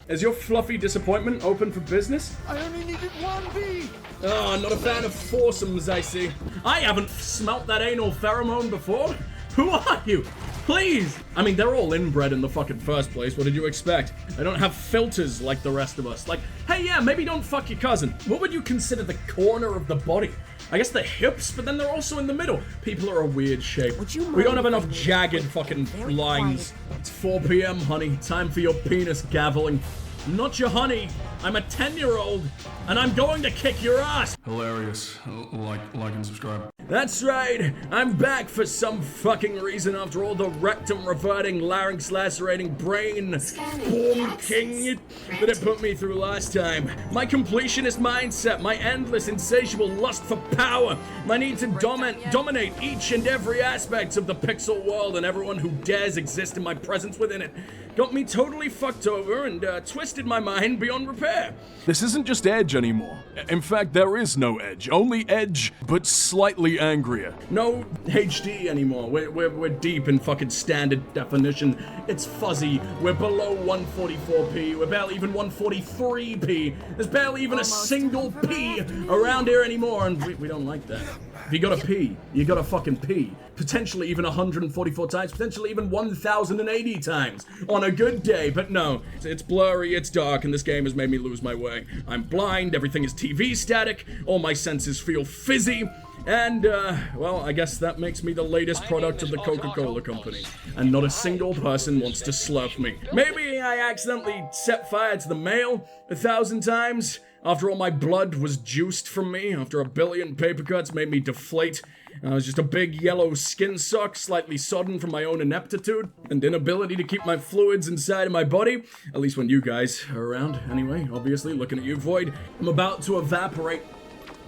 Is your fluffy disappointment open for business? I only needed one bee! Oh, not a fan of foursomes, I see. I haven't smelt that anal pheromone before. Who are you? Please! I mean, they're all inbred in the fucking first place. What did you expect? They don't have filters like the rest of us. Like, hey, yeah, maybe don't fuck your cousin. What would you consider the corner of the body? I guess the hips, but then they're also in the middle. People are a weird shape. We don't have enough jagged fucking lines. It's 4 p.m., honey. Time for your penis gaveling. I'm not your honey. I'm a 10-year-old, and I'm going to kick your ass. Hilarious. Like and subscribe. That's right. I'm back for some fucking reason after all the rectum-reverting, larynx-lacerating, brain-bonking that it put me through last time. My completionist mindset, my endless, insatiable lust for power, my need to dominate each and every aspect of the pixel world and everyone who dares exist in my presence within it, got me totally fucked over and twisted my mind beyond repair. This isn't just Edge anymore. In fact, there is no Edge. Only Edge, but slightly angrier. No HD anymore. We're deep in fucking standard definition. It's fuzzy. We're below 144p. We're barely even 143p. There's barely even a single P around here anymore, and we don't like that. If you gotta pee, you gotta fucking pee. Potentially even 144 times, potentially even 1,080 times on a good day, but no. It's blurry, it's dark, and this game has made me lose my way. I'm blind, everything is TV static, all my senses feel fizzy, and, well, I guess that makes me the latest product of the Coca-Cola company. And not a single person wants to slurp me. Maybe I accidentally set fire to the mail 1,000 times, after all my blood was juiced from me, after a billion paper cuts made me deflate. I was just a big yellow skin sock, slightly sodden from my own ineptitude and inability to keep my fluids inside of my body. At least when you guys are around. Anyway, obviously, looking at you, Void. I'm about to evaporate.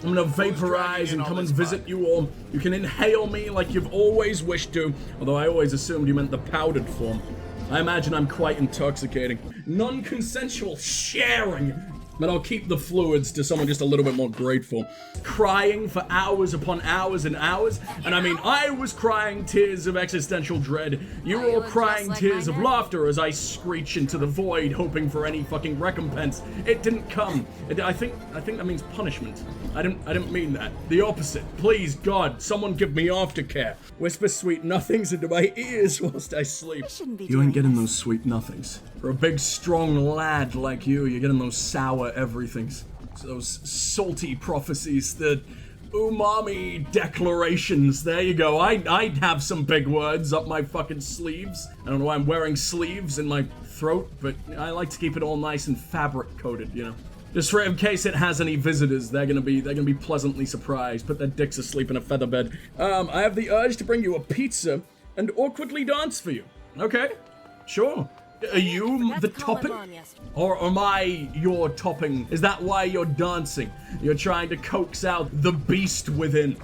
I'm gonna vaporize and come and visit you all. You can inhale me like you've always wished to, although I always assumed you meant the powdered form. I imagine I'm quite intoxicating. Non-consensual sharing. But I'll keep the fluids to someone just a little bit more grateful. Crying for hours upon hours and hours. And I mean, I was crying tears of existential dread. You were all crying tears of laughter as I screech into the void, hoping for any fucking recompense. It didn't come. I think that means punishment. I didn't mean that. The opposite. Please, God, someone give me aftercare. Whisper sweet nothings into my ears whilst I sleep. You ain't getting those sweet nothings. For a big, strong lad like you, you're getting those sour everythings. Those salty prophecies, the umami declarations. There you go. I'd have some big words up my fucking sleeves. I don't know why I'm wearing sleeves in my throat, but I like to keep it all nice and fabric coated, you know. Just for in case it has any visitors, they're gonna be pleasantly surprised. Put their dicks asleep in a feather bed. I have the urge to bring you a pizza and awkwardly dance for you. Okay, sure. Are you the topping? Or am I your topping? Is that why you're dancing? You're trying to coax out the beast within.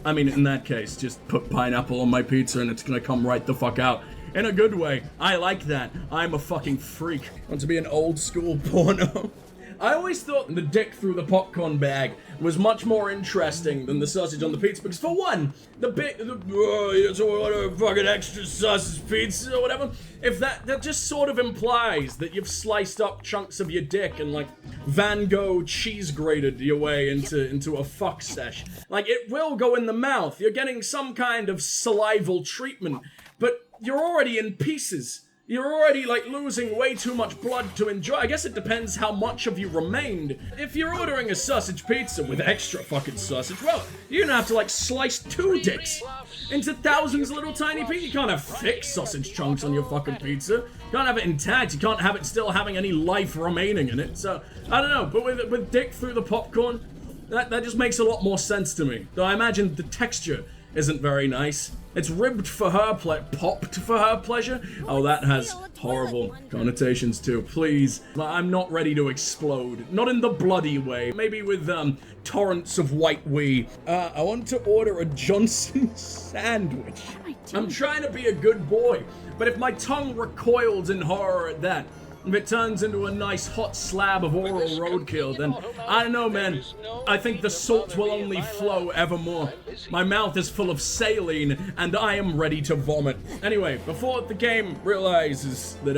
I mean, in that case, just put pineapple on my pizza and it's gonna come right the fuck out. In a good way. I like that. I'm a fucking freak. Want to be an old school porno? I always thought the dick through the popcorn bag was much more interesting than the sausage on the pizza, because for one, it's a fucking extra sausage pizza or whatever. If that just sort of implies that you've sliced up chunks of your dick and like Van Gogh cheese grated your way into a fuck sesh. Like, it will go in the mouth. You're getting some kind of salival treatment, but you're already in pieces. You're already, like, losing way too much blood to enjoy. I guess it depends how much of you remained. If you're ordering a sausage pizza with extra fucking sausage, well, you're gonna have to, like, slice 2 dicks into thousands of little tiny pieces. You can't have thick sausage chunks on your fucking pizza. You can't have it intact. You can't have it still having any life remaining in it. So, I don't know, but with dick through the popcorn, that just makes a lot more sense to me. Though I imagine the texture isn't very nice. It's ribbed for her popped for her pleasure. Oh, that has horrible connotations too. Please, I'm not ready to explode. Not in the bloody way. Maybe with torrents of white wee. I want to order a Johnson sandwich. I'm trying to be a good boy, but if my tongue recoils in horror at that, if it turns into a nice hot slab of oral roadkill, then I don't know, man. I think the salt will only flow evermore. My mouth is full of saline, and I am ready to vomit. Anyway, before the game realizes that,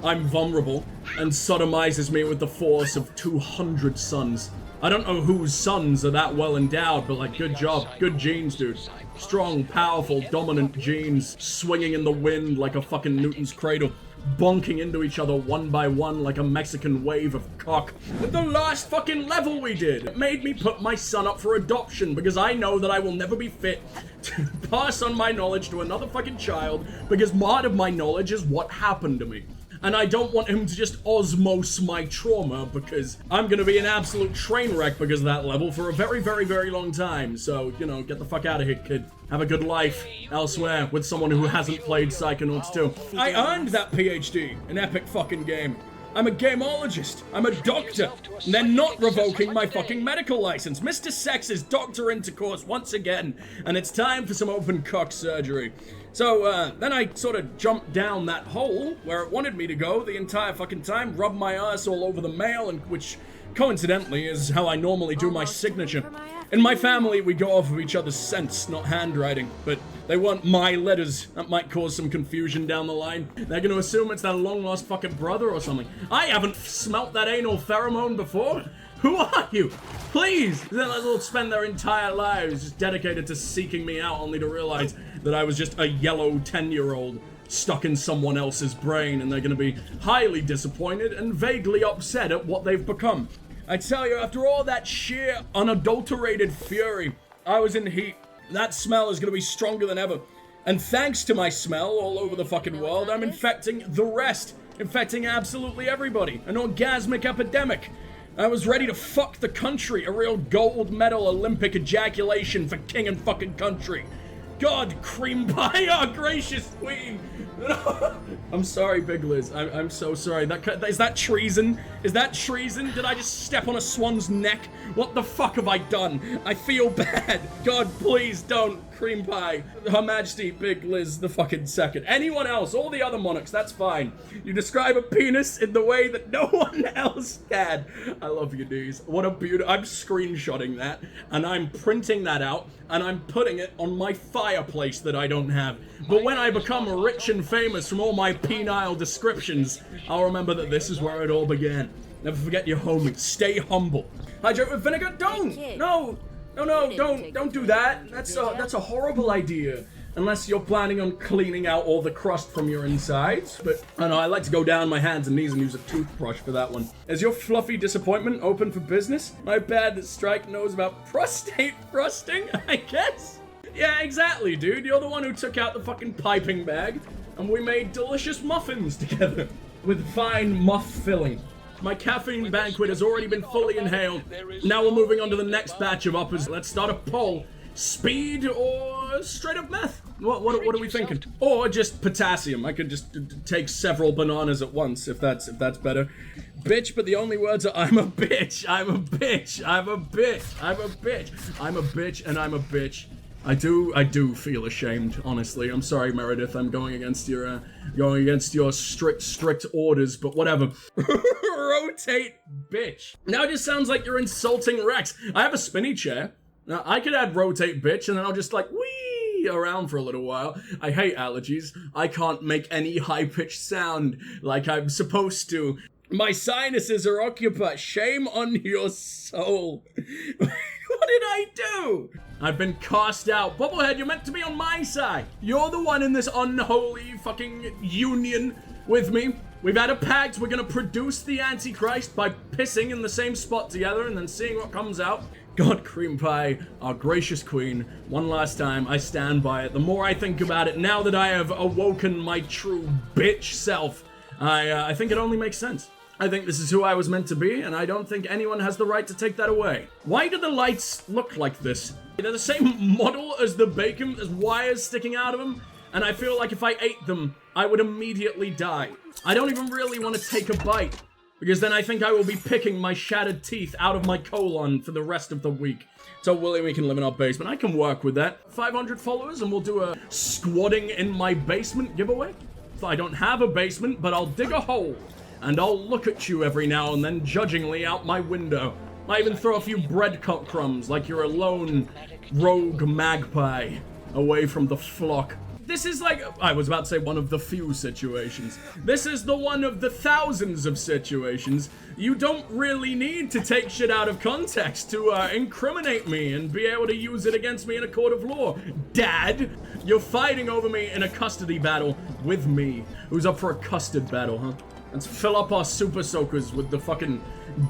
I'm vulnerable and sodomizes me with the force of 200 suns. I don't know whose sons are that well endowed, but like, good job. Good genes, dude. Strong, powerful, dominant genes swinging in the wind like a fucking Newton's cradle, bonking into each other one by one like a Mexican wave of cock. With the last fucking level we did, it made me put my son up for adoption because I know that I will never be fit to pass on my knowledge to another fucking child because part of my knowledge is what happened to me. And I don't want him to just osmose my trauma because I'm gonna be an absolute train wreck because of that level for a very, very, very long time. So, you know, get the fuck out of here, kid. Have a good life elsewhere with someone who hasn't played Psychonauts 2. I earned that PhD, an epic fucking game. I'm a gameologist. I'm a doctor. And they're not revoking my fucking medical license. Mr. Sex is doctor intercourse once again, and it's time for some open cock surgery. So, then I sort of jumped down that hole where it wanted me to go the entire fucking time, rubbed my ass all over the mail, and which, coincidentally, is how I normally do my signature. In my family, we go off of each other's scents, not handwriting, but they weren't my letters. That might cause some confusion down the line. They're gonna assume it's their long-lost fucking brother or something. I haven't smelt that anal pheromone before. Who are you? Please! Then they'll spend their entire lives just dedicated to seeking me out, only to realize that I was just a yellow 10-year-old stuck in someone else's brain, and they're gonna be highly disappointed and vaguely upset at what they've become. I tell you, after all that sheer, unadulterated fury, I was in heat. That smell is gonna be stronger than ever. And thanks to my smell all over the fucking world, I'm infecting the rest. Infecting absolutely everybody. An orgasmic epidemic. I was ready to fuck the country. A real gold medal Olympic ejaculation for king and fucking country. God, cream pie, our gracious queen. I'm sorry, Big Liz. I'm so sorry. Is that treason? Is that treason? Did I just step on a swan's neck? What the fuck have I done? I feel bad. God, please don't. Cream pie. Her Majesty, Big Liz the fucking second. Anyone else, all the other monarchs, that's fine. You describe a penis in the way that no one else can. I love you, dudes. What a beautiful... I'm screenshotting that, and I'm printing that out, and I'm putting it on my fireplace that I don't have. But when I become rich and famous from all my penile descriptions, I'll remember that this is where it all began. Never forget your homie. Stay humble. Hydrate with vinegar? Don't! No! No, don't do that. That's a horrible idea. Unless you're planning on cleaning out all the crust from your insides. But, I know, I like to go down my hands and knees and use a toothbrush for that one. Is your fluffy disappointment open for business? My bad that Strike knows about prostate thrusting, I guess? Yeah, exactly, dude. You're the one who took out the fucking piping bag, and we made delicious muffins together. With fine muff filling. My caffeine banquet has already been fully inhaled. Now we're moving on to the next batch of uppers. Let's start a poll. Speed or straight up meth? What are we thinking? Or just potassium. I could just take several bananas at once if that's better. Bitch, but the only words are I'm a bitch, I'm a bitch, I'm a bitch, I'm a bitch, I'm a bitch, and I'm a bitch. I do feel ashamed, honestly. I'm sorry, Meredith. I'm going against your strict orders, but whatever. Rotate, bitch. Now it just sounds like you're insulting Rex. I have a spinny chair. Now I could add rotate, bitch, and then I'll just like wee around for a little while. I hate allergies. I can't make any high-pitched sound like I'm supposed to. My sinuses are occupied. Shame on your soul. What did I do? I've been cast out. Bubblehead, you're meant to be on my side. You're the one in this unholy fucking union with me. We've had a pact. We're gonna produce the Antichrist by pissing in the same spot together and then seeing what comes out. God, cream pie, our gracious queen. One last time, I stand by it. The more I think about it, now that I have awoken my true bitch self, I think it only makes sense. I think this is who I was meant to be, and I don't think anyone has the right to take that away. Why do the lights look like this? They're the same model as the bacon, there's wires sticking out of them, and I feel like if I ate them, I would immediately die. I don't even really want to take a bite, because then I think I will be picking my shattered teeth out of my colon for the rest of the week. So Willie, we can live in our basement. I can work with that. 500 followers, and we'll do a squatting in my basement giveaway. So I don't have a basement, but I'll dig a hole. And I'll look at you every now and then judgingly out my window. I even throw a few breadcrumbs like you're a lone rogue magpie away from the flock. This is like, I was about to say one of the few situations. This is the one of the thousands of situations. You don't really need to take shit out of context to incriminate me and be able to use it against me in a court of law. Dad, you're fighting over me in a custody battle with me. Who's up for a custard battle, huh? Let's fill up our super soakers with the fucking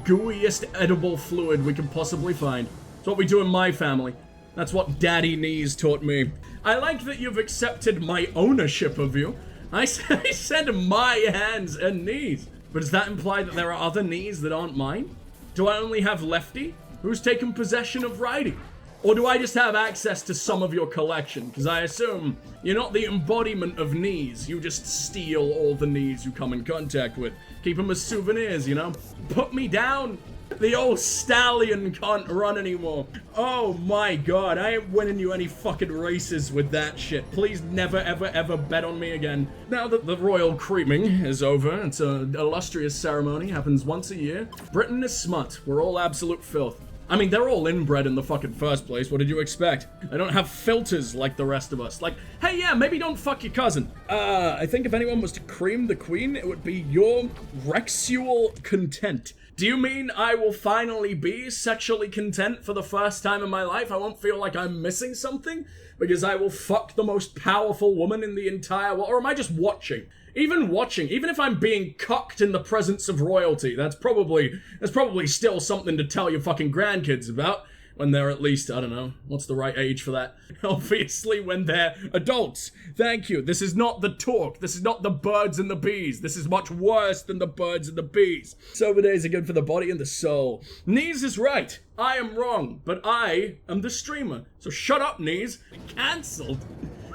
gooeyest edible fluid we can possibly find. It's what we do in my family. That's what Daddy Knees taught me. I like that you've accepted my ownership of you. I said my hands and knees. But does that imply that there are other knees that aren't mine? Do I only have lefty? Who's taken possession of righty? Or do I just have access to some of your collection? Because I assume you're not the embodiment of knees. You just steal all the knees you come in contact with. Keep them as souvenirs, you know? Put me down. The old stallion can't run anymore. Oh my god, I ain't winning you any fucking races with that shit. Please never, ever, ever bet on me again. Now that the royal creaming is over, it's an illustrious ceremony, happens once a year. Britain is smut. We're all absolute filth. I mean, they're all inbred in the fucking first place. What did you expect? They don't have filters like the rest of us. Like, hey, yeah, maybe don't fuck your cousin. I think if anyone was to cream the queen, it would be your rexual content. Do you mean I will finally be sexually content for the first time in my life? I won't feel like I'm missing something because I will fuck the most powerful woman in the entire world? Or am I just watching? Even watching, even if I'm being cucked in the presence of royalty, that's probably still something to tell your fucking grandkids about. When they're at least, I don't know, what's the right age for that? Obviously when they're adults. Thank you. This is not the talk. This is not the birds and the bees. This is much worse than the birds and the bees. Sober days are good for the body and the soul. Knees is right. I am wrong, but I am the streamer. So shut up, Knees. Cancelled.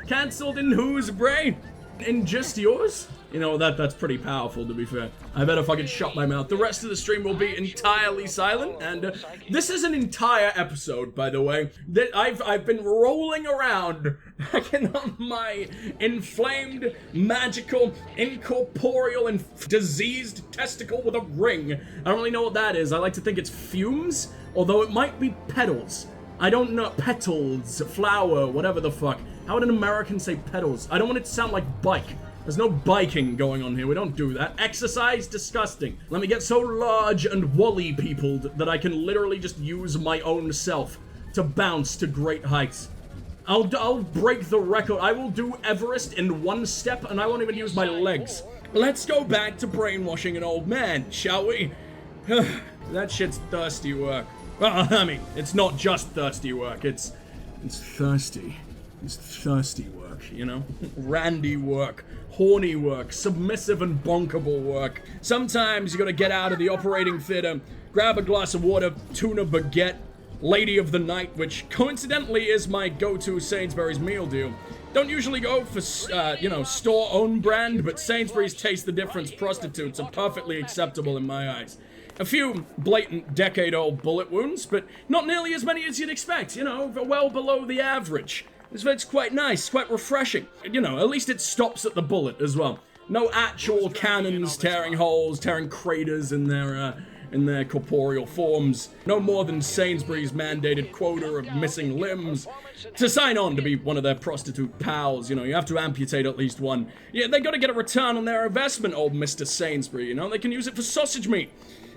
Cancelled in whose brain? In just yours? You know, that's pretty powerful, to be fair. I better fucking shut my mouth. The rest of the stream will be entirely silent, and this is an entire episode, by the way, that I've been rolling around on my inflamed, magical, incorporeal, and diseased testicle with a ring. I don't really know what that is. I like to think it's fumes, although it might be petals. I don't know. Petals, flower, whatever the fuck. How would an American say petals? I don't want it to sound like bike. There's no biking going on here. We don't do that. Exercise? Disgusting. Let me get so large and woolly peopled that I can literally just use my own self to bounce to great heights. I'll break the record. I will do Everest in one step and I won't even use my legs. Let's go back to brainwashing an old man, shall we? That shit's thirsty work. Well, I mean, it's not just thirsty work. It's thirsty. It's thirsty work, you know? Randy work, horny work, submissive and bonkable work. Sometimes you gotta get out of the operating theater, grab a glass of water, tuna baguette, lady of the night, which coincidentally is my go-to Sainsbury's meal deal. Don't usually go for, store-owned brand, but Sainsbury's Taste the Difference prostitutes are perfectly acceptable in my eyes. A few blatant decade-old bullet wounds, but not nearly as many as you'd expect, you know, well below the average. It's quite nice, quite refreshing. You know, at least it stops at the bullet as well. No actual cannons tearing holes, tearing craters in their corporeal forms. No more than Sainsbury's mandated quota of missing limbs. To sign on to be one of their prostitute pals, you know, you have to amputate at least one. Yeah, they gotta get a return on their investment, old Mr. Sainsbury, you know? They can use it for sausage meat.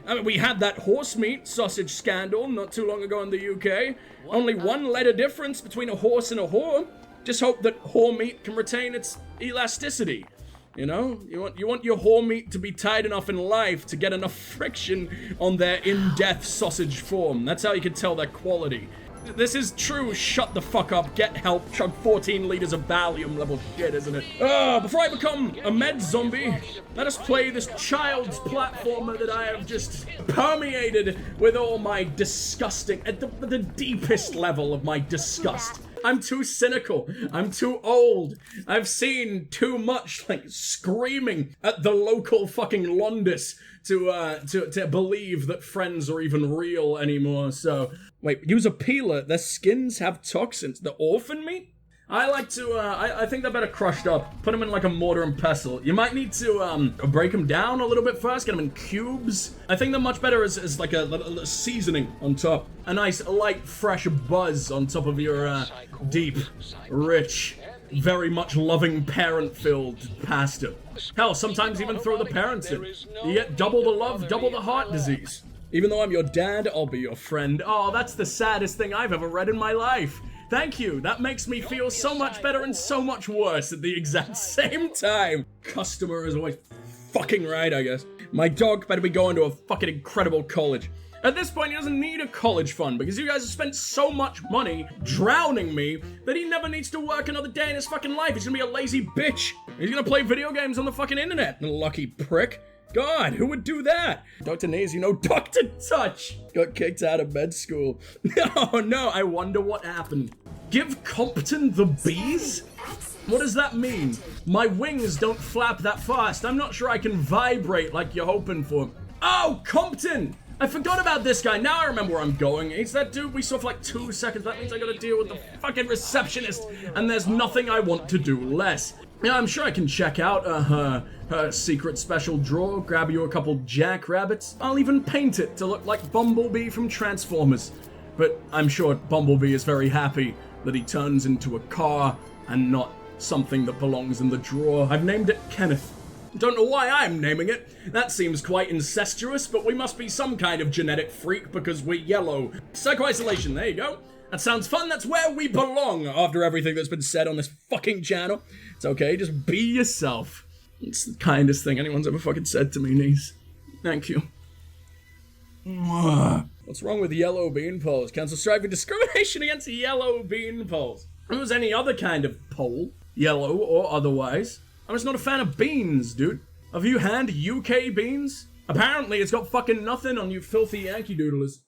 I mean, we had that horse meat sausage scandal not too long ago in the UK. Only one letter difference between a horse and a whore. Just hope that whore meat can retain its elasticity. You know, you want your whore meat to be tight enough in life to get enough friction on their in-death sausage form. That's how you can tell their quality. This is true shut the fuck up, get help, chug 14 liters of Valium level shit, isn't it? Before I become a med zombie, let us play this child's platformer that I have just permeated with all my disgusting, at the deepest level of my disgust. I'm too cynical. I'm too old. I've seen too much, like, screaming at the local fucking Londis to believe that friends are even real anymore, so... Wait, use a peeler. Their skins have toxins. The orphan meat? I like to, I think they're better crushed up. Put them in like a mortar and pestle. You might need to, break them down a little bit first. Get them in cubes. I think they're much better as like a seasoning on top. A nice, light, fresh buzz on top of your, deep, rich, very much loving, parent-filled pastor. Hell, sometimes even throw the parents in. You get double the love, double the heart disease. Even though I'm your dad, I'll be your friend. Oh, that's the saddest thing I've ever read in my life. Thank you. That makes me feel so much better and so much worse at the exact same time. Customer is always fucking right, I guess. My dog better be going to a fucking incredible college. At this point, he doesn't need a college fund because you guys have spent so much money drowning me that he never needs to work another day in his fucking life. He's gonna be a lazy bitch. He's gonna play video games on the fucking internet. Lucky prick. God, who would do that? Dr. Nays, you know, Dr. Touch got kicked out of med school. Oh no, I wonder what happened. Give Compton the bees? What does that mean? My wings don't flap that fast. I'm not sure I can vibrate like you're hoping for. Oh, Compton! I forgot about this guy. Now I remember where I'm going. He's that dude we saw for like 2 seconds. That means I gotta deal with the fucking receptionist, and there's nothing I want to do less. Yeah, I'm sure I can check out her secret special drawer, grab you a couple jackrabbits. I'll even paint it to look like Bumblebee from Transformers. But I'm sure Bumblebee is very happy that he turns into a car and not something that belongs in the drawer. I've named it Kenneth. Don't know why I'm naming it. That seems quite incestuous, but we must be some kind of genetic freak because we're yellow. Psycho-isolation, there you go. That sounds fun, that's where we belong after everything that's been said on this fucking channel. It's okay, just be yourself. It's the kindest thing anyone's ever fucking said to me, niece. Thank you. What's wrong with yellow beanpoles? Council striving discrimination against yellow beanpoles. If it was any other kind of pole, yellow or otherwise, I'm just not a fan of beans, dude. Have you hand UK beans? Apparently it's got fucking nothing on you filthy Yankee Doodlers.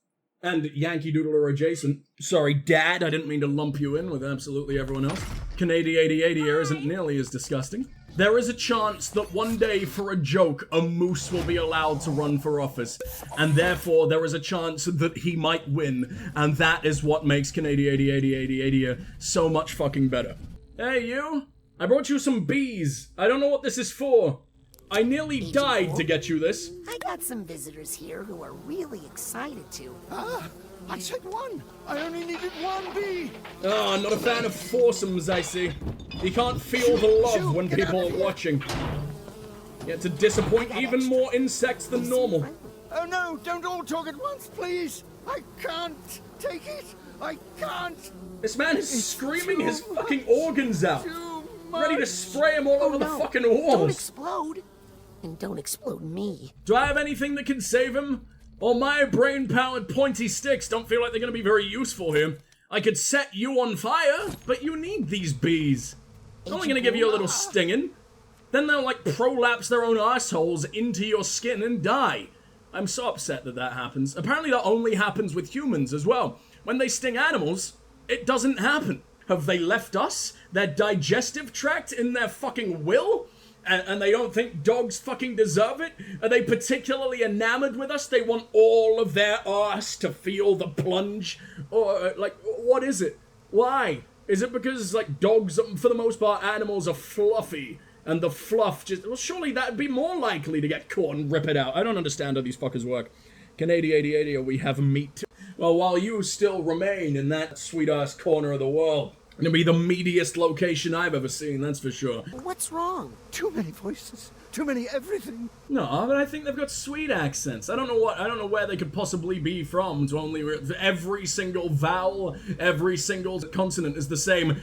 And Yankee Doodler adjacent. Sorry, Dad, I didn't mean to lump you in with absolutely everyone else. Canadian 8080 here isn't nearly as disgusting. There is a chance that one day, for a joke, a moose will be allowed to run for office. And therefore, there is a chance that he might win. And that is what makes Canadian 8080 so much fucking better. Hey, you? I brought you some bees. I don't know what this is for. I nearly died to get you this. I got some visitors here who are really excited to. I said one. I only needed one bee. Oh, I'm not a fan of foursomes, I see. You can't feel the love when people are watching. Yet to disappoint even more insects than normal. Oh no, don't all talk at once, please. I can't take it. I can't. This man is screaming his fucking organs out. Ready to spray him all over the fucking Don't walls. explode. And don't explode me. Do I have anything that can save him? Well, my brain-powered pointy sticks don't feel like they're gonna be very useful here. I could set you on fire, but you need these bees. I'm only gonna give you a little stinging. Then they'll like prolapse their own assholes into your skin and die. I'm so upset that that happens. Apparently that only happens with humans as well. When they sting animals, it doesn't happen. Have they left us, their digestive tract, in their fucking will? And they don't think dogs fucking deserve it? Are they particularly enamored with us? They want all of their arse to feel the plunge? Or, like, what is it? Why? Is it because, like, dogs, for the most part, animals are fluffy? And the fluff just... Well, surely that'd be more likely to get caught and rip it out. I don't understand how these fuckers work. Canadian 8080, we have meat. Well, while you still remain in that sweet-ass corner of the world, it'll be the meatiest location I've ever seen, that's for sure. What's wrong? Too many voices. Too many everything. No, but I think they've got sweet accents. I don't know where they could possibly be from. To only every single vowel, every single consonant is the same.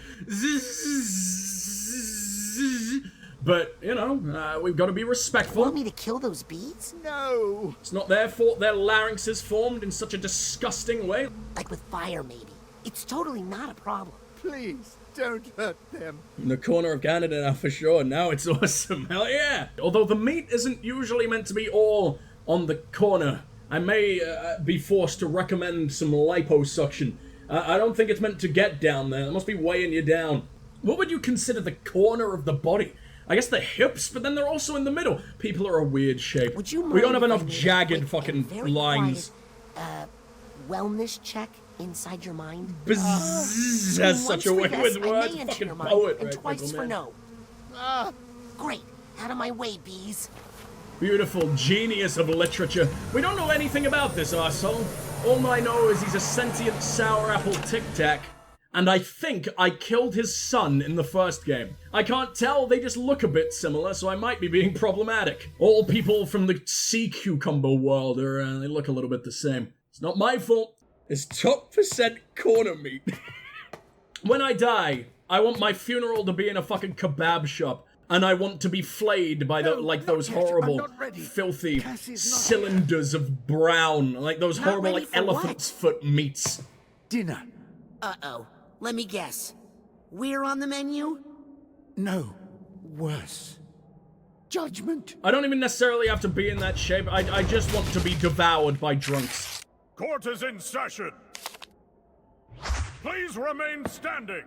But, you know, we've got to be respectful. Want me to kill those bees? No. It's not their fault their larynx is formed in such a disgusting way. Like with fire, maybe. It's totally not a problem. Please, don't hurt them. In the corner of Canada now, for sure. Now it's awesome. Hell yeah. Although the meat isn't usually meant to be all on the corner, I may be forced to recommend some liposuction. I don't think it's meant to get down there. It must be weighing you down. What would you consider the corner of the body? I guess the hips, but then they're also in the middle. People are a weird shape. Would you mind we don't have if I enough made a jagged quick fucking and very lines. quiet, wellness check inside your mind? Bzzz, that's such a Once way for with yes, I words. may enter Fucking your mind, poet, and right, twice Michael, for man. no. Great. Out of my way, bees. Beautiful genius of literature. We don't know anything about this arsehole. All I know is he's a sentient sour apple tic-tac. And I think I killed his son in the first game. I can't tell, they just look a bit similar, so I might be being problematic. All people from the sea cucumber world they look a little bit the same. It's not my fault. It's top percent corner meat. When I die, I want my funeral to be in a fucking kebab shop. And I want to be flayed by those horrible, filthy cylinders of brown. Like those horrible, like, elephant's foot meats. Dinner. Uh-oh. Let me guess. We're on the menu? No. Worse. Judgment. I don't even necessarily have to be in that shape. I just want to be devoured by drunks. Court is in session. Please remain standing.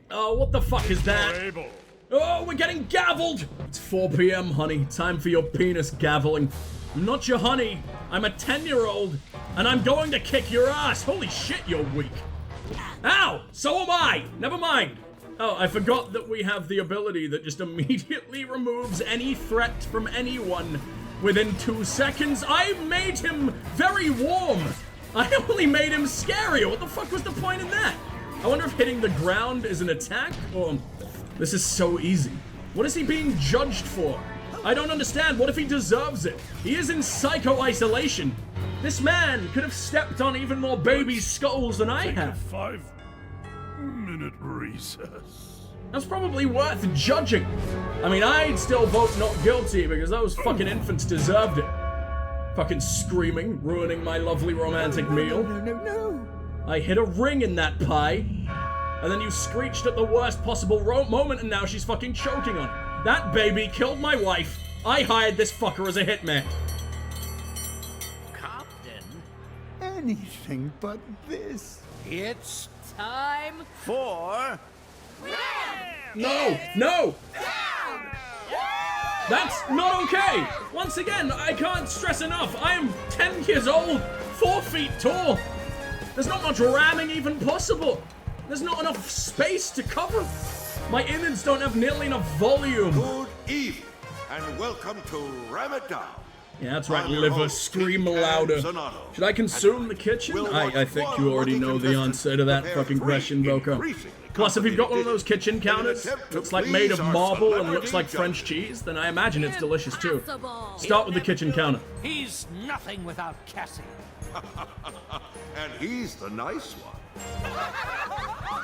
Oh, what the fuck is that? Able. Oh, we're getting gavelled! It's 4 p.m., honey. Time for your penis gaveling. I'm not your honey. I'm a 10-year-old, and I'm going to kick your ass. Holy shit, you're weak. Ow! So am I! Never mind. Oh, I forgot that we have the ability that just immediately removes any threat from anyone within 2 seconds. I made him very warm. I only made him scarier. What the fuck was the point in that? I wonder if hitting the ground is an attack, or... This is so easy. What is he being judged for? I don't understand. What if he deserves it? He is in psycho-isolation. This man could have stepped on even more babies' skulls than I have. 5-minute recess. That's probably worth judging. I mean, I'd still vote not guilty because those fucking infants deserved it. Fucking screaming, ruining my lovely romantic meal. No. I hit a ring in that pie. And then you screeched at the worst possible moment, and now she's fucking choking on it. That baby killed my wife. I hired this fucker as a hitman. Captain, Anything but this. it's time for... No! That's not okay! Once again, I can't stress enough. I am 10 years old, 4 feet tall. There's not much ramming even possible. There's not enough space to cover. My innards don't have nearly enough volume. Good evening, and welcome to Ram It Down. Yeah, that's right, I'm your liver. host, Scream King louder. Zanotto. Should I consume And the kitchen? we'll I watch think one you already lucky know the contestant answer to that prepare fucking 3 question, Boca. increasingly Plus, if you've got one of complicated those kitchen dishes in an counters, attempt to looks like made of please our marble and looks celebrity like French judges. cheese, then I imagine it's delicious too. Impossible. Start with the kitchen counter. He's nothing without Cassie. And he's the nice one.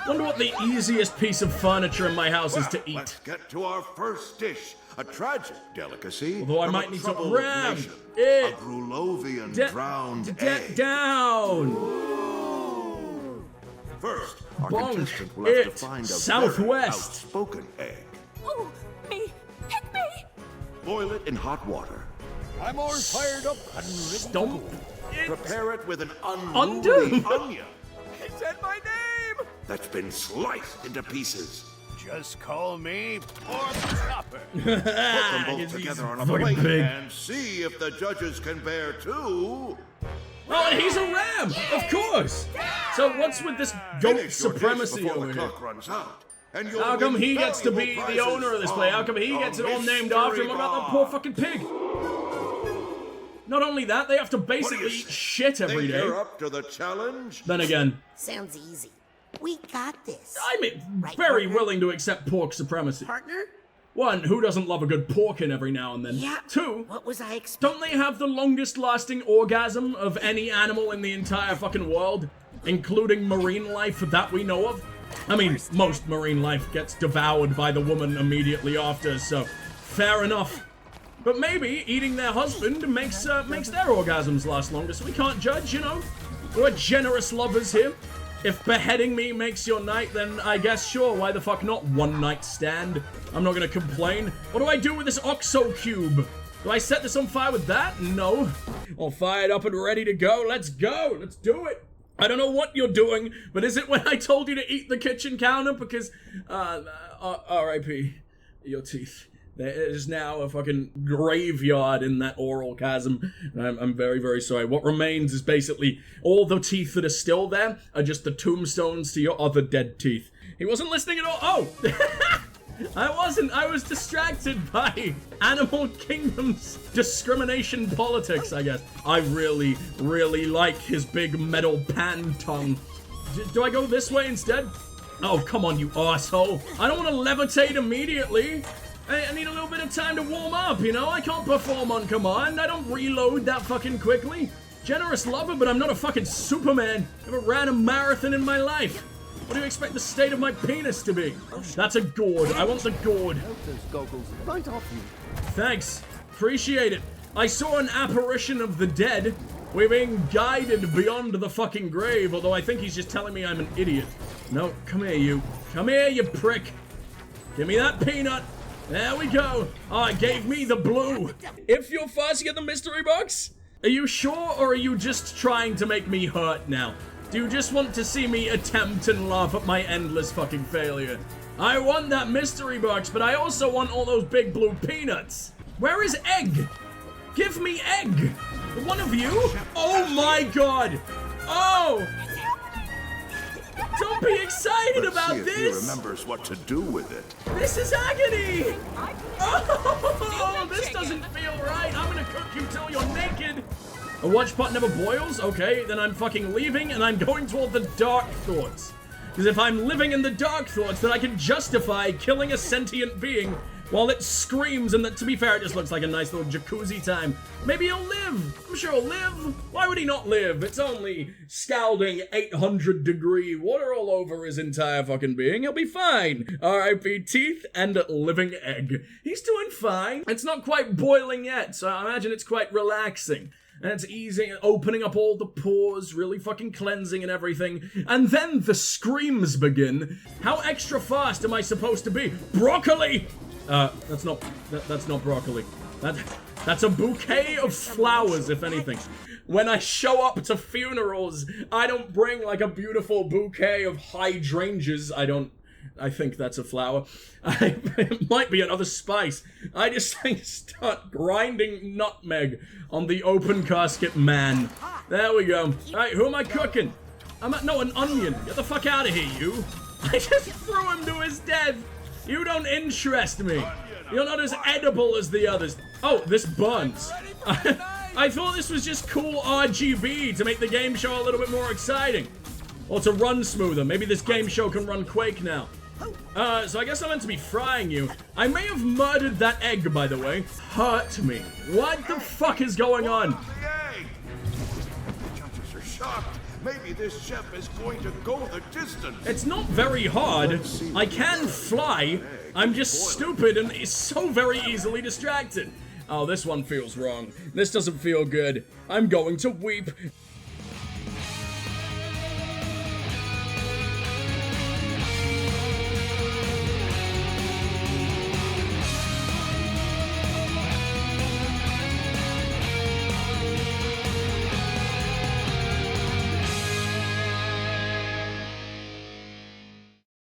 Wonder what the easiest piece of furniture in my house is to eat. Let's get to our first dish. A tragic delicacy. Although I from might a need to troubled ram nation. it A Grulovian Da- drowned da- egg. down. First, our Bonk contestant will have to it. find a Southwest. very outspoken egg. Oh, me! Pick me! Boil it in hot water. I'm all fired up. Stomp it. Prepare it with an Undo. unruly onion He said my name! that's been sliced into pieces. Just call me Pork Chopper. Put them Because both he's together on a fucking plate big. and see if the judges can bear two. Oh, and he's a ram, of course. So what's with this goat Finish your dish supremacy before over the here? clock runs out, and you'll How come win he gets to be valuable the owner of this place? How come he prizes gets it from all the named after him? What mystery about that bar. poor fucking pig? Not only that, they have to What do basically you eat say? shit every Think day. you're up to the challenge? Then again, Sounds easy. We got this. I'm Right, very partner? willing to accept pork supremacy. Partner? One, who doesn't love a good porkin every now and then? Yeah. Two, What was I expecting? don't they have the longest lasting orgasm of any animal in the entire fucking world? Including marine life that we know of? I mean, most marine life gets devoured by the woman immediately after, so fair enough. But maybe eating their husband makes their orgasms last longer, so we can't judge, you know? We're generous lovers here. If beheading me makes your night, then I guess sure, why the fuck not one night stand? I'm not gonna complain. What do I do with this OXO cube? Do I set this on fire with that? No. All fired up and ready to go. Let's go. Let's do it. I don't know what you're doing, but is it when I told you to eat the kitchen counter? Because, R.I.P. your teeth. There is now a fucking graveyard in that oral chasm. I'm very, very sorry. What remains is basically all the teeth that are still there are just the tombstones to your other dead teeth. He wasn't listening at all. Oh! I wasn't. I was distracted by Animal Kingdom's discrimination politics, I guess. I really, really like his big metal pan tongue. Do I go this way instead? Oh, come on, you asshole. I don't want to levitate immediately. I need a little bit of time to warm up, you know? I can't perform on command. I don't reload that fucking quickly. Generous lover, but I'm not a fucking Superman. Never ran a marathon in my life. What do you expect the state of my penis to be? That's a gourd. I want the gourd. Those goggles right off you. Thanks. Appreciate it. I saw an apparition of the dead. We're being guided beyond the fucking grave, although I think he's just telling me I'm an idiot. No, come here, you. Come here, you prick. Give me that peanut. There we go. Oh, it gave me the blue. If you're fussing at the mystery box, are you sure, or are you just trying to make me hurt now? Do you just want to see me attempt and laugh at my endless fucking failure? I want that mystery box, but I also want all those big blue peanuts. Where is egg? Give me egg. One of you? Oh my god. Oh. Don't be excited about See if this. he remembers what to do with it. This is agony. Oh, this doesn't feel right. I'm gonna cook you till you're naked. A watch pot never boils? Okay, then I'm fucking leaving and I'm going toward the dark thoughts. Because if I'm living in the dark thoughts, then I can justify killing a sentient being while it screams, and that, to be fair, it just looks like a nice little jacuzzi time. Maybe he'll live. I'm sure he'll live. Why would he not live? It's only scalding 800-degree water all over his entire fucking being. He'll be fine. R.I.P. teeth and living egg. He's doing fine. It's not quite boiling yet, so I imagine it's quite relaxing. And it's easing, opening up all the pores, really fucking cleansing and everything. And then the screams begin. How extra fast am I supposed to be? Broccoli! That's not broccoli. That's a bouquet of flowers, if anything. When I show up to funerals, I don't bring like a beautiful bouquet of hydrangeas. I think that's a flower. It might be another spice. I just start grinding nutmeg on the open casket man. There we go. Alright, who am I cooking? No, an onion. Get the fuck out of here, you. I just threw him to his death. You don't interest me. You're not as edible as the others. Oh, this burns. I thought this was just cool RGB to make the game show a little bit more exciting. Or to run smoother. Maybe this game show can run Quake now. So I guess I'm meant to be frying you. I may have murdered that egg, by the way. Hurt me. What the fuck is going on? Yay! The judges are shocked. Maybe this chef is going to go the distance. It's not very hard. I can fly. I'm just stupid and is so very easily distracted. Oh, this one feels wrong. This doesn't feel good. I'm going to weep.